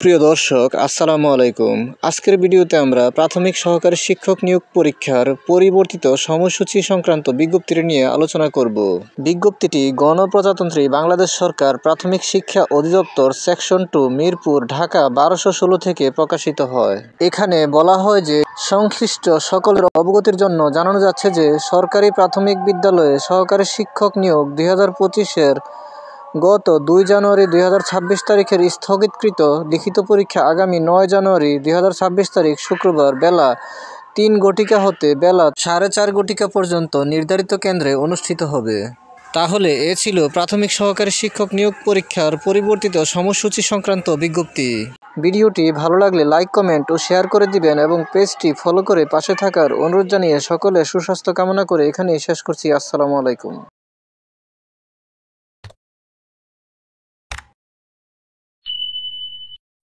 প্রিয় দর্শক, আসসালামু আলাইকুম। আজকের ভিডিওতে আমরা প্রাথমিক সহকারী শিক্ষক নিয়োগ পরীক্ষার পরিবর্তিত সময়সূচি সংক্রান্ত বিজ্ঞপ্তিটি নিয়ে আলোচনা করব। বিজ্ঞপ্তিটি গণপ্রজাতন্ত্রী বাংলাদেশ সরকার প্রাথমিক শিক্ষা অধিদপ্তর সেকশন 2 মিরপুর ঢাকা 1216 থেকে প্রকাশিত হয়। এখানে বলা হয় যে সংশ্লিষ্ট সকলের অবগতির জন্য জানানো যাচ্ছে যে সরকারি প্রাথমিক বিদ্যালয়ে সহকারী শিক্ষক নিয়োগ 2025-এর গত 2 জানুয়ারি 2026 তারিখের স্থগিতকৃত লিখিত পরীক্ষা আগামী 9 জানুয়ারি 2026 তারিখ শুক্রবার বেলা 3 ঘটিকা হতে বেলা 4:30 ঘটিকা পর্যন্ত নির্ধারিত কেন্দ্রে অনুষ্ঠিত হবে। তাহলে এ ছিল প্রাথমিক সহকারী শিক্ষক নিয়োগ পরীক্ষার পরিবর্তিত সময়সূচি সংক্রান্ত বিজ্ঞপ্তি। ভিডিওটি ভালো লাগলে লাইক, কমেন্ট ও শেয়ার করে দিবেন এবং পেজটি ফলো করে পাশে থাকার অনুরোধ জানিয়ে সকলের সুস্বাস্থ্য কামনা করে এখানেই শেষ করছি। আসসালামু আলাইকুম।